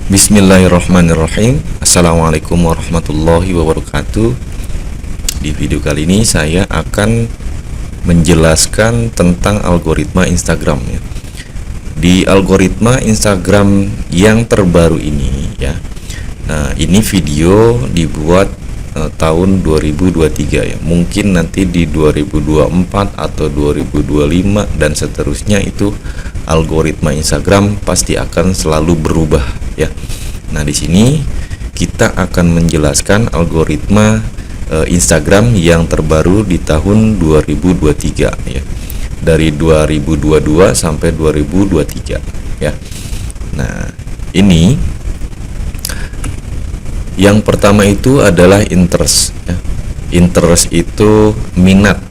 Bismillahirrahmanirrahim. Assalamualaikum warahmatullahi wabarakatuh. Di video kali ini saya akan menjelaskan tentang algoritma Instagram ya. Di algoritma Instagram yang terbaru ini ya. Nah, ini video dibuat tahun 2023 ya. Mungkin nanti di 2024 atau 2025 dan seterusnya itu algoritma Instagram pasti akan selalu berubah ya. Nah, di sini kita akan menjelaskan algoritma Instagram yang terbaru di tahun 2023 ya. Dari 2022 sampai 2023 ya. Nah, ini yang pertama itu adalah interest ya. Interest itu minat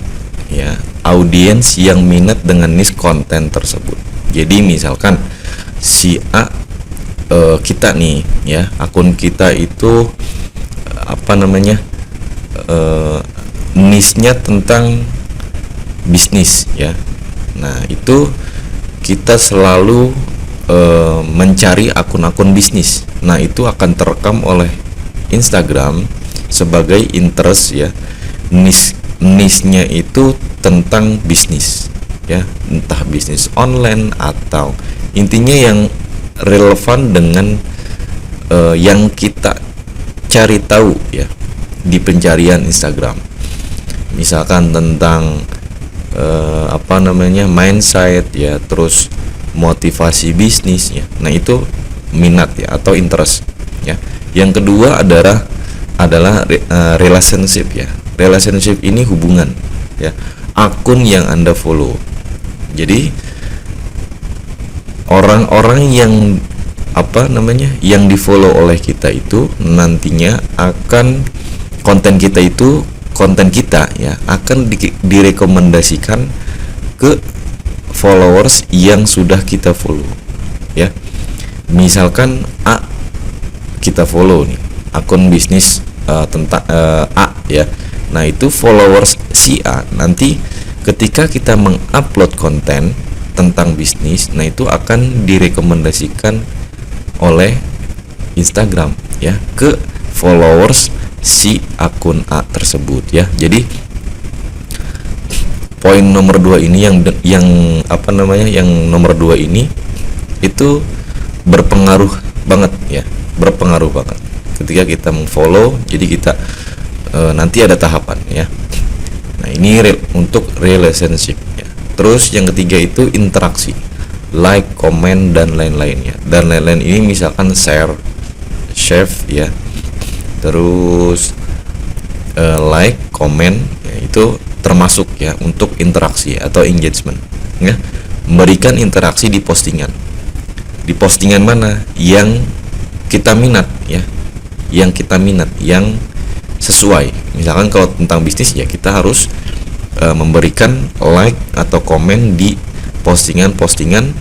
ya, audiens yang minat dengan niche konten tersebut. Jadi misalkan si A kita nih ya, akun kita itu niche-nya tentang bisnis ya. Nah, itu kita selalu mencari akun-akun bisnis. Nah, itu akan terekam oleh Instagram sebagai interest ya. Niche-nya itu tentang bisnis ya, entah bisnis online atau intinya yang relevan dengan yang kita cari tahu ya di pencarian Instagram. Misalkan tentang mindset ya, terus motivasi bisnis ya. Nah, itu minat ya atau interest ya. Yang kedua adalah relationship ya. Relationship ini hubungan ya, akun yang Anda follow. Jadi orang-orang yang yang di-follow oleh kita itu nantinya akan konten kita ya akan direkomendasikan ke followers yang sudah kita follow ya. Misalkan A kita follow nih akun bisnis tentang A ya. Nah, itu followers si A nanti ketika kita mengupload konten tentang bisnis, nah itu akan direkomendasikan oleh Instagram ya ke followers si akun A tersebut ya. Jadi poin nomor 2 ini yang nomor 2 ini itu berpengaruh banget ya, berpengaruh banget ketika kita mengfollow. Jadi kita nanti ada tahapan ya. Nah, ini untuk relationship ya. Terus yang ketiga itu interaksi, like, komen dan lain-lain ya. Dan lain-lain ini misalkan share ya. Terus like, komen ya, itu termasuk ya untuk interaksi atau engagement ya. Memberikan interaksi di postingan. Di postingan mana yang kita minat ya. Yang kita minat, yang sesuai. Misalkan kalau tentang bisnis ya kita harus memberikan like atau komen di postingan-postingan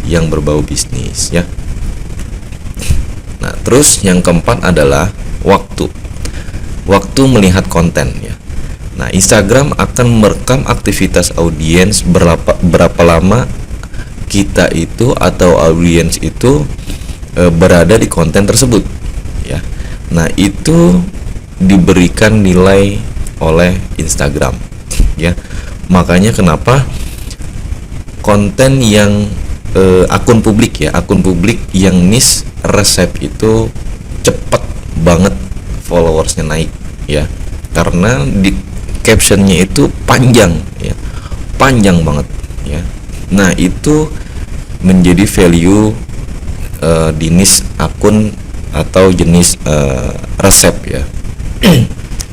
yang berbau bisnis ya. Nah, terus yang keempat adalah waktu melihat konten ya. Nah, Instagram akan merekam aktivitas audiens berapa lama kita itu atau audiens itu berada di konten tersebut ya. Nah, itu diberikan nilai oleh Instagram ya. Makanya kenapa konten yang akun publik yang niche resep itu cepat banget followersnya naik ya, karena di captionnya itu panjang ya, panjang banget ya. Nah, itu menjadi value di niche akun atau jenis resep ya.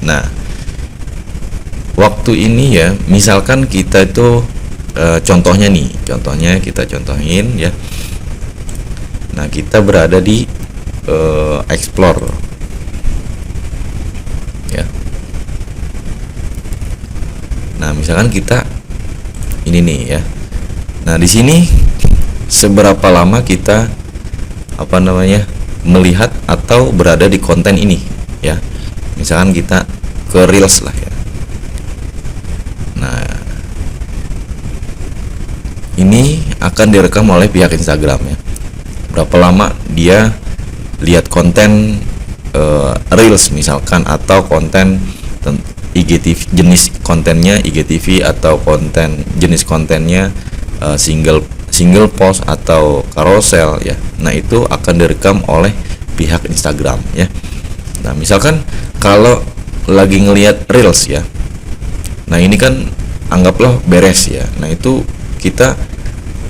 Nah, waktu ini ya, misalkan kita itu contohnya kita contohin ya. Nah, kita berada di explore ya. Nah, misalkan kita ini nih ya. Nah, di sini seberapa lama kita melihat atau berada di konten ini ya. Misalkan kita ke reels lah ya. Nah, ini akan direkam oleh pihak Instagram ya. Berapa lama dia lihat konten reels misalkan, atau konten IGTV, jenis kontennya IGTV, atau konten jenis kontennya single post atau carousel ya. Nah, itu akan direkam oleh pihak Instagram ya. Nah, misalkan kalau lagi ngelihat reels ya, nah ini kan anggaplah beres ya. Nah, itu kita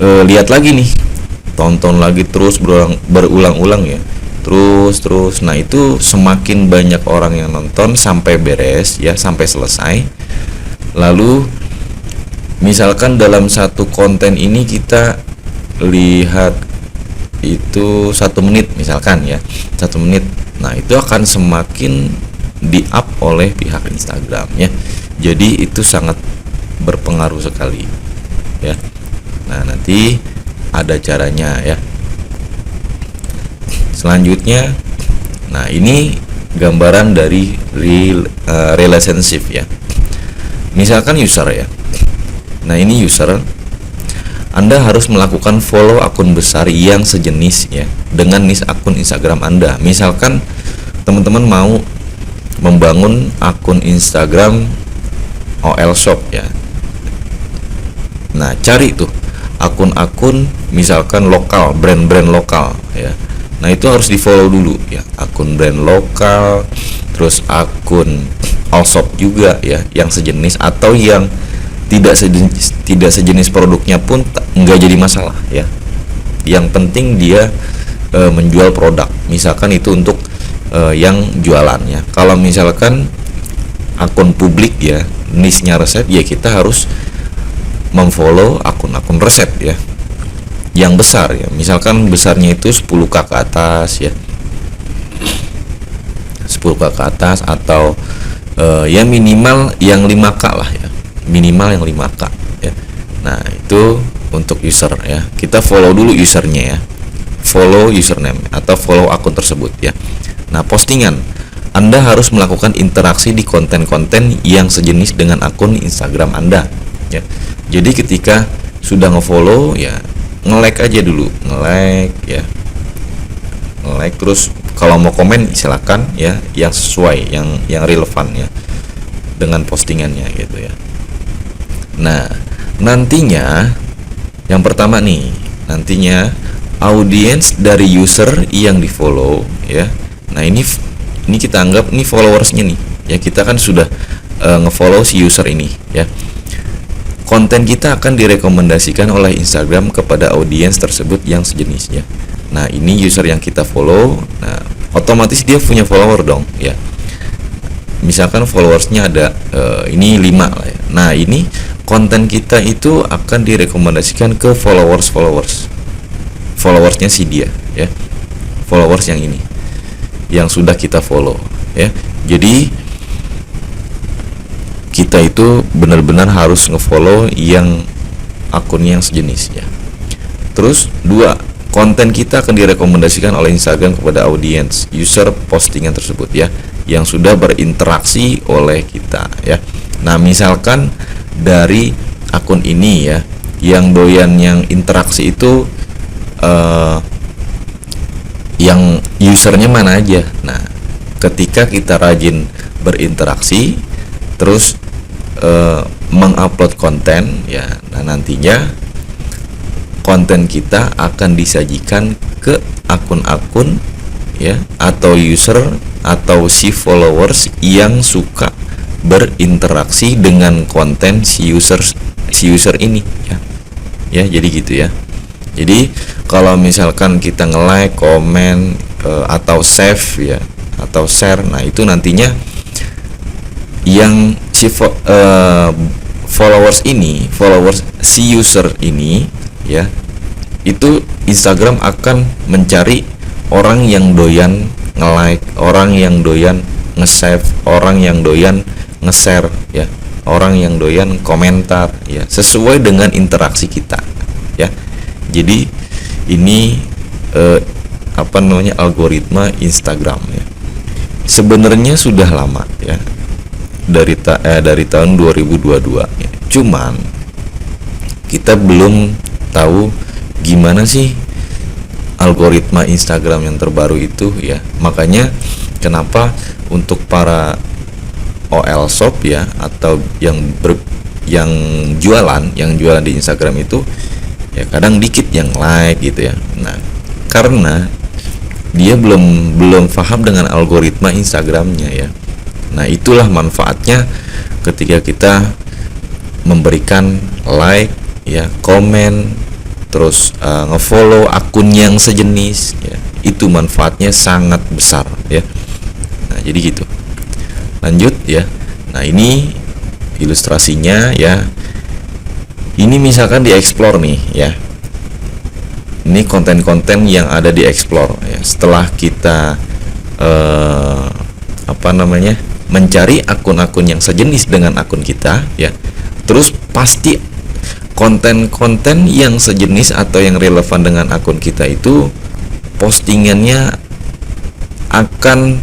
lihat lagi nih, tonton lagi terus berulang-ulang ya, terus. Nah, itu semakin banyak orang yang nonton sampai beres ya, sampai selesai. Lalu misalkan dalam satu konten ini kita lihat itu 1 menit misalkan ya, 1 menit. Nah, itu akan semakin di-up oleh pihak Instagram ya. Jadi itu sangat berpengaruh sekali ya. Nah, nanti ada caranya ya. Selanjutnya, nah ini gambaran dari relationship ya. Misalkan user ya. Nah, ini user, Anda harus melakukan follow akun besar yang sejenis ya dengan niche akun Instagram Anda. Misalkan teman-teman mau membangun akun Instagram OL Shop ya. Nah, cari tuh akun-akun misalkan lokal, brand-brand lokal ya. Nah, itu harus di follow dulu ya, akun brand lokal, terus akun all shop juga ya, yang sejenis atau yang tidak sejenis produknya pun nggak jadi masalah ya. Yang penting dia menjual produk, misalkan itu untuk yang jualannya. Kalau misalkan akun publik ya, niche-nya resep ya, kita harus memfollow akun-akun resep ya yang besar ya, misalkan besarnya itu 10k ke atas ya, 10k ke atas, atau ya minimal yang 5k lah ya, minimal yang 5k ya. Nah, itu untuk user ya, kita follow dulu usernya ya, follow username atau follow akun tersebut ya. Nah, postingan, Anda harus melakukan interaksi di konten-konten yang sejenis dengan akun Instagram Anda ya. Jadi ketika sudah ngefollow ya, nge-like aja dulu, nge-like ya, nge-like. Terus kalau mau komen silakan ya, yang sesuai, yang relevan ya dengan postingannya gitu ya. Nah, nantinya yang pertama nih, nantinya audiens dari user yang di follow ya. Nah, ini kita anggap ini followersnya nih ya, kita kan sudah ngefollow si user ini ya. Konten kita akan direkomendasikan oleh Instagram kepada audiens tersebut yang sejenis ya. Nah, ini user yang kita follow, nah otomatis dia punya follower dong ya. Misalkan followersnya ada ini 5 lah ya. Nah, ini konten kita itu akan direkomendasikan ke followersnya si dia ya, followers yang ini yang sudah kita follow ya. Jadi kita itu benar-benar harus ngefollow yang akunnya yang sejenis ya. Terus 2, konten kita akan direkomendasikan oleh Instagram kepada audiens user postingan tersebut ya, yang sudah berinteraksi oleh kita ya. Nah, misalkan dari akun ini ya, yang doyan yang interaksi itu yang usernya mana aja. Nah, ketika kita rajin berinteraksi terus mengupload konten ya, nah nantinya konten kita akan disajikan ke akun-akun ya, atau user atau si followers yang suka berinteraksi dengan konten si user ini ya. Ya, jadi gitu ya. Jadi kalau misalkan kita nge-like, komen atau save ya, atau share, nah itu nantinya yang si followers si user ini ya, itu Instagram akan mencari orang yang doyan nge-like, orang yang doyan nge-save, orang yang doyan nge-share ya, orang yang doyan komentar ya, sesuai dengan interaksi kita ya. Jadi ini algoritma Instagram ya. Sebenarnya sudah lama ya, dari tahun 2022 ya. Cuman kita belum tahu gimana sih algoritma Instagram yang terbaru itu ya. Makanya kenapa untuk para OL shop ya, atau yang jualan di Instagram itu ya kadang dikit yang like gitu ya. Nah, karena dia belum paham dengan algoritma Instagramnya ya. Nah, itulah manfaatnya ketika kita memberikan like ya, komen, terus ngefollow akun yang sejenis ya. Itu manfaatnya sangat besar ya. Nah, jadi gitu. Lanjut ya. Nah, ini ilustrasinya ya. Ini misalkan di explore nih ya. Ini konten-konten yang ada di explore ya. Setelah kita mencari akun-akun yang sejenis dengan akun kita ya, terus pasti konten-konten yang sejenis atau yang relevan dengan akun kita itu postingannya akan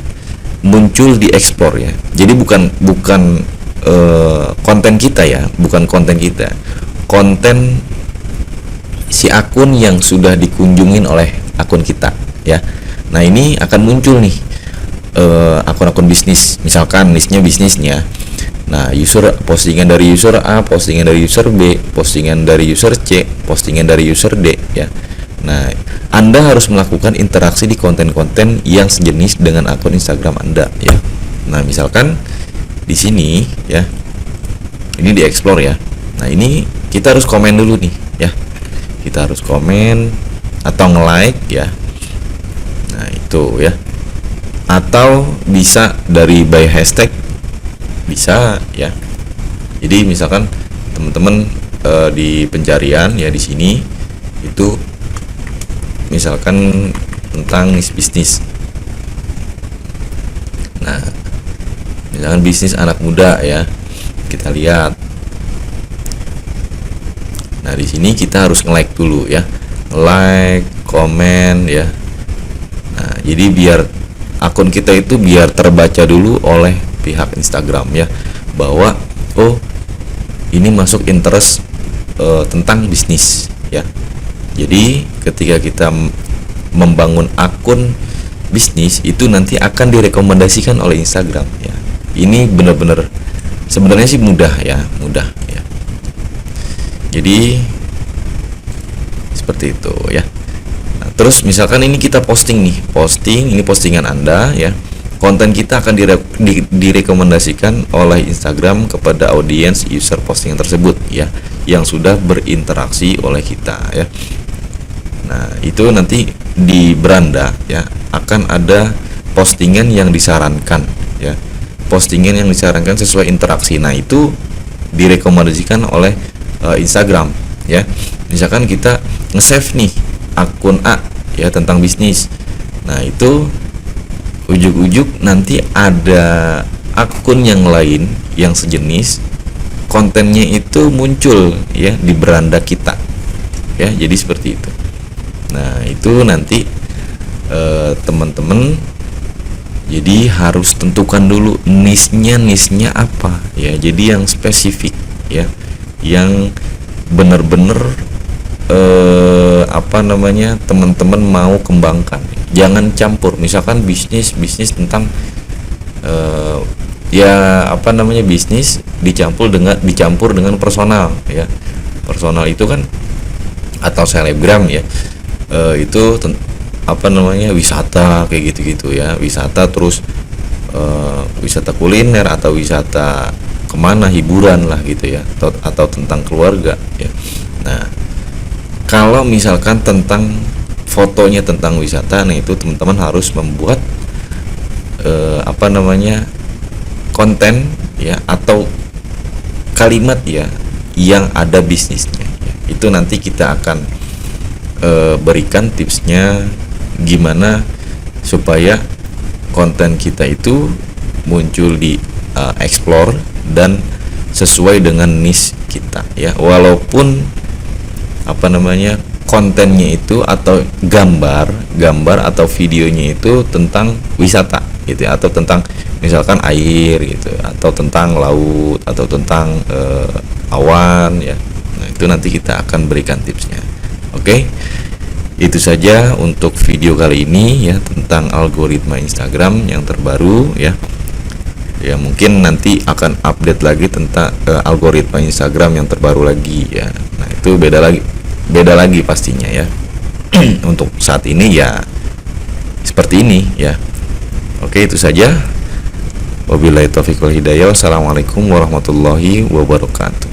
muncul di explore ya. Jadi bukan konten kita ya, bukan konten kita, konten si akun yang sudah dikunjungin oleh akun kita ya. Nah, ini akan muncul nih akun-akun bisnis, misalkan listnya bisnisnya. Nah, postingan dari user A, postingan dari user B, postingan dari user C, postingan dari user D ya. Nah, Anda harus melakukan interaksi di konten-konten yang sejenis dengan akun Instagram Anda ya. Nah, misalkan di sini ya, ini di explore ya. Nah, ini kita harus komen dulu nih ya. Kita harus komen atau nge-like ya. Nah, itu ya. Atau bisa dari by hashtag, bisa ya. Jadi misalkan teman-teman di pencarian ya, di sini itu misalkan tentang bisnis. Nah, misalkan bisnis anak muda ya, kita lihat. Nah, di sini kita harus nge-like dulu ya, like, komen ya. Nah, jadi biar akun kita itu biar terbaca dulu oleh pihak Instagram ya, bahwa oh ini masuk interest tentang bisnis ya. Jadi ketika kita membangun akun bisnis itu nanti akan direkomendasikan oleh Instagram ya. Ini benar-benar sebenarnya sih mudah ya. Jadi seperti itu ya. Nah, terus misalkan ini kita posting ini postingan Anda ya. Konten kita akan direkomendasikan oleh Instagram kepada audiens user postingan tersebut ya, yang sudah berinteraksi oleh kita ya. Nah, itu nanti di beranda ya akan ada postingan yang disarankan ya. Postingan yang disarankan sesuai interaksi. Nah, itu direkomendasikan oleh Instagram ya. Misalkan kita nge-save nih akun A ya tentang bisnis. Nah, itu ujuk-ujuk nanti ada akun yang lain yang sejenis, kontennya itu muncul ya di beranda kita ya. Jadi seperti itu. Nah, itu nanti teman-teman jadi harus tentukan dulu niche-nya apa ya. Jadi yang spesifik ya, yang benar-benar teman-teman mau kembangkan. Jangan campur, misalkan bisnis tentang bisnis dicampur dengan personal ya. Personal itu kan atau selebgram ya, itu wisata kayak gitu-gitu ya. Wisata terus wisata kuliner atau wisata kemana, hiburan lah gitu ya, atau tentang keluarga ya. Nah, kalau misalkan tentang fotonya tentang wisata, nah itu teman-teman harus membuat konten ya atau kalimat ya yang ada bisnisnya ya. Itu nanti kita akan berikan tipsnya gimana supaya konten kita itu muncul di explore dan sesuai dengan niche kita ya. Walaupun kontennya itu atau gambar atau videonya itu tentang wisata gitu ya, atau tentang misalkan air gitu, atau tentang laut, atau tentang awan ya. Nah, itu nanti kita akan berikan tipsnya. Oke. Itu saja untuk video kali ini ya, tentang algoritma Instagram yang terbaru ya. Ya mungkin nanti akan update lagi tentang algoritma Instagram yang terbaru lagi ya. Nah itu beda lagi pastinya ya. Untuk saat ini ya seperti ini ya. Oke, itu saja. Wabillahi taufiq wal hidayah. Wassalamualaikum warahmatullahi wabarakatuh.